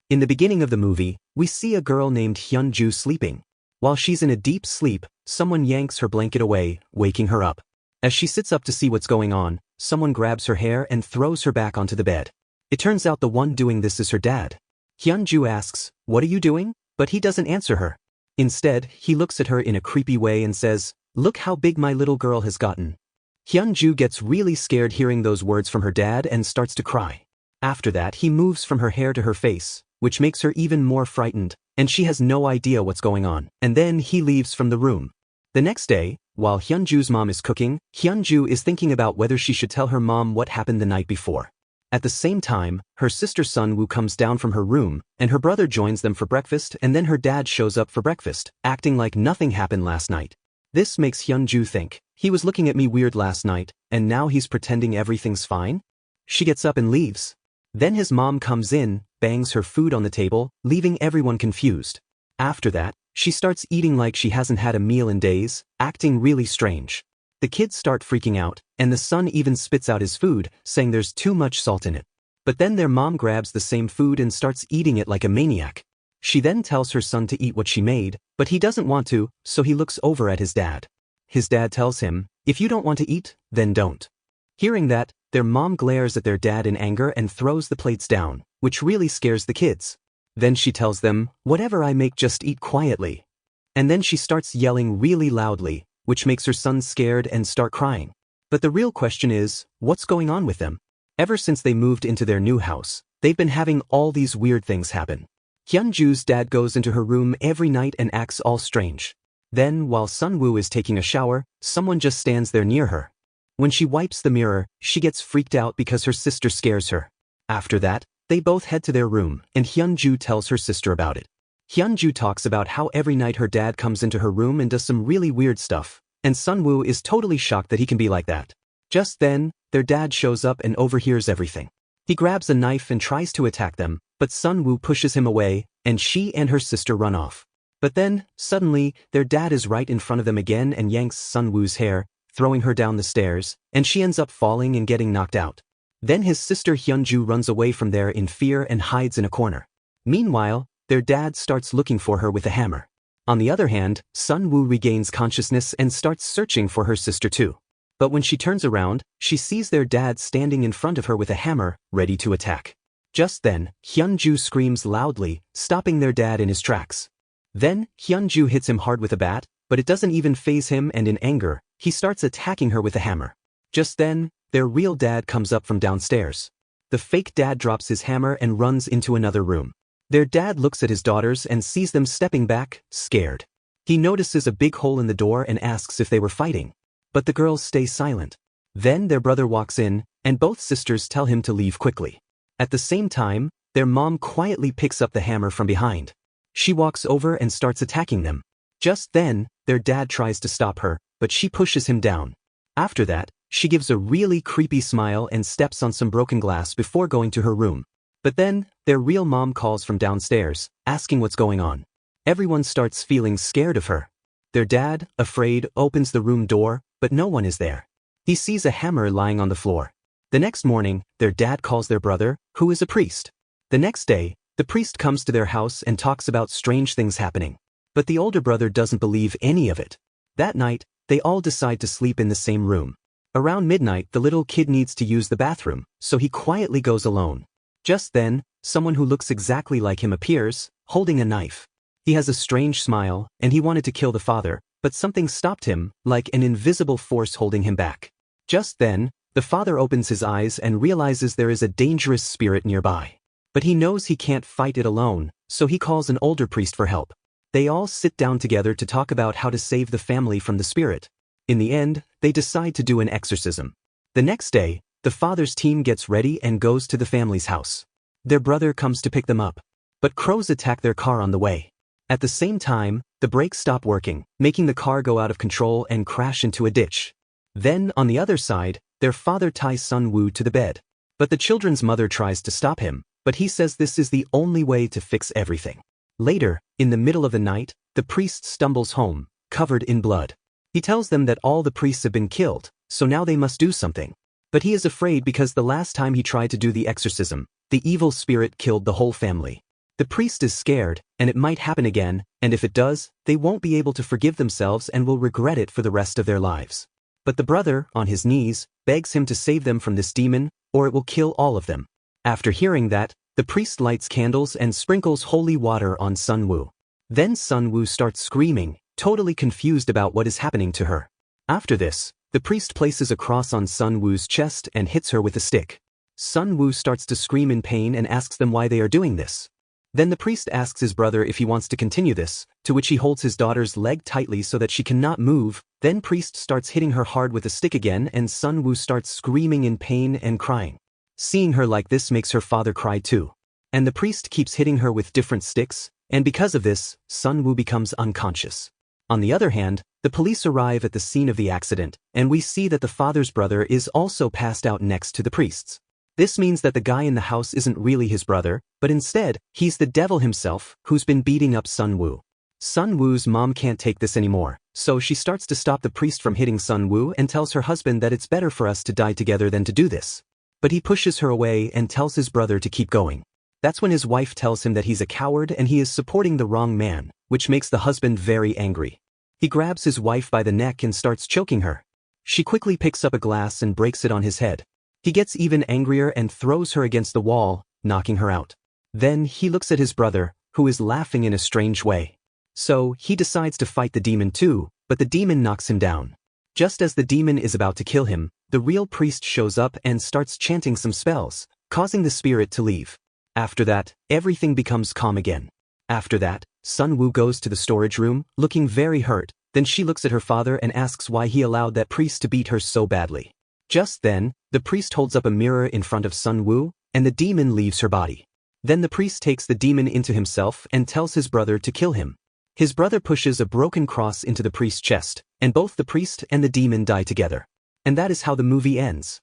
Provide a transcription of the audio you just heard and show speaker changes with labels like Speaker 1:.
Speaker 1: In the beginning of the movie, we see a girl named Hyunju sleeping. While she's in a deep sleep, someone yanks her blanket away, waking her up. As she sits up to see what's going on, someone grabs her hair and throws her back onto the bed. It turns out the one doing this is her dad. Hyunju asks, "What are you doing?" But he doesn't answer her. Instead, he looks at her in a creepy way and says, "Look how big my little girl has gotten." Hyunju gets really scared hearing those words from her dad and starts to cry. After that, he moves from her hair to her face, which makes her even more frightened, and she has no idea what's going on. And then he leaves from the room. The next day, while Hyunju's mom is cooking, Hyunju is thinking about whether she should tell her mom what happened the night before. At the same time, her sister Sunwoo comes down from her room, and her brother joins them for breakfast, and then her dad shows up for breakfast, acting like nothing happened last night. This makes Hyunju think, he was looking at me weird last night, and now he's pretending everything's fine? She gets up and leaves. Then his mom comes in, bangs her food on the table, leaving everyone confused. After that, she starts eating like she hasn't had a meal in days, acting really strange. The kids start freaking out, and the son even spits out his food, saying there's too much salt in it. But then their mom grabs the same food and starts eating it like a maniac. She then tells her son to eat what she made, but he doesn't want to, so he looks over at his dad. His dad tells him, "If you don't want to eat, then don't." Hearing that, their mom glares at their dad in anger and throws the plates down, which really scares the kids. Then she tells them, "Whatever I make, just eat quietly." And then she starts yelling really loudly, which makes her son scared and start crying. But the real question is, what's going on with them? Ever since they moved into their new house, they've been having all these weird things happen. Hyunju's dad goes into her room every night and acts all strange. Then, while Sunwoo is taking a shower, someone just stands there near her. When she wipes the mirror, she gets freaked out because her sister scares her. After that, they both head to their room, and Hyunju tells her sister about it. Hyunju talks about how every night her dad comes into her room and does some really weird stuff, and Sunwoo is totally shocked that he can be like that. Just then, their dad shows up and overhears everything. He grabs a knife and tries to attack them, but Sunwoo pushes him away, and she and her sister run off. But then, suddenly, their dad is right in front of them again and yanks Sunwoo's hair, throwing her down the stairs, and she ends up falling and getting knocked out. Then his sister Hyunju runs away from there in fear and hides in a corner. Meanwhile, their dad starts looking for her with a hammer. On the other hand, Sunwoo regains consciousness and starts searching for her sister too. But when she turns around, she sees their dad standing in front of her with a hammer, ready to attack. Just then, Hyunju screams loudly, stopping their dad in his tracks. Then, Hyunju hits him hard with a bat, but it doesn't even faze him, and in anger, he starts attacking her with a hammer. Just then, their real dad comes up from downstairs. The fake dad drops his hammer and runs into another room. Their dad looks at his daughters and sees them stepping back, scared. He notices a big hole in the door and asks if they were fighting. But the girls stay silent. Then their brother walks in, and both sisters tell him to leave quickly. At the same time, their mom quietly picks up the hammer from behind. She walks over and starts attacking them. Just then, their dad tries to stop her, but she pushes him down. After that, she gives a really creepy smile and steps on some broken glass before going to her room. But then, their real mom calls from downstairs, asking what's going on. Everyone starts feeling scared of her. Their dad, afraid, opens the room door, but no one is there. He sees a hammer lying on the floor. The next morning, their dad calls their brother, who is a priest. The next day, the priest comes to their house and talks about strange things happening. But the older brother doesn't believe any of it. That night, they all decide to sleep in the same room. Around midnight, the little kid needs to use the bathroom, so he quietly goes alone. Just then, someone who looks exactly like him appears, holding a knife. He has a strange smile, and he wanted to kill the father, but something stopped him, like an invisible force holding him back. Just then, the father opens his eyes and realizes there is a dangerous spirit nearby. But he knows he can't fight it alone, so he calls an older priest for help. They all sit down together to talk about how to save the family from the spirit. In the end, they decide to do an exorcism. The next day, the father's team gets ready and goes to the family's house. Their brother comes to pick them up. But crows attack their car on the way. At the same time, the brakes stop working, making the car go out of control and crash into a ditch. Then, on the other side, their father ties Sunwoo to the bed. But the children's mother tries to stop him, but he says this is the only way to fix everything. Later, in the middle of the night, the priest stumbles home, covered in blood. He tells them that all the priests have been killed, so now they must do something. But he is afraid because the last time he tried to do the exorcism, the evil spirit killed the whole family. The priest is scared, and it might happen again, and if it does, they won't be able to forgive themselves and will regret it for the rest of their lives. But the brother, on his knees, begs him to save them from this demon, or it will kill all of them. After hearing that, the priest lights candles and sprinkles holy water on Sun Wu. Then Sun Wu starts screaming, totally confused about what is happening to her. After this, the priest places a cross on Sun Wu's chest and hits her with a stick. Sun Wu starts to scream in pain and asks them why they are doing this. Then the priest asks his brother if he wants to continue this, to which he holds his daughter's leg tightly so that she cannot move. Then priest starts hitting her hard with a stick again and Sun Wu starts screaming in pain and crying. Seeing her like this makes her father cry too. And the priest keeps hitting her with different sticks, and because of this, Sun Wu becomes unconscious. On the other hand, the police arrive at the scene of the accident, and we see that the father's brother is also passed out next to the priest's. This means that the guy in the house isn't really his brother, but instead, he's the devil himself, who's been beating up Sun Wu. Sun Wu's mom can't take this anymore, so she starts to stop the priest from hitting Sun Wu and tells her husband that it's better for us to die together than to do this. But he pushes her away and tells his brother to keep going. That's when his wife tells him that he's a coward and he is supporting the wrong man, which makes the husband very angry. He grabs his wife by the neck and starts choking her. She quickly picks up a glass and breaks it on his head. He gets even angrier and throws her against the wall, knocking her out. Then he looks at his brother, who is laughing in a strange way. So he decides to fight the demon too, but the demon knocks him down. Just as the demon is about to kill him, the real priest shows up and starts chanting some spells, causing the spirit to leave. After that, everything becomes calm again. After that, Sun Wu goes to the storage room, looking very hurt. Then she looks at her father and asks why he allowed that priest to beat her so badly. Just then, the priest holds up a mirror in front of Sun Wu, and the demon leaves her body. Then the priest takes the demon into himself and tells his brother to kill him. His brother pushes a broken cross into the priest's chest, and both the priest and the demon die together. And that is how the movie ends.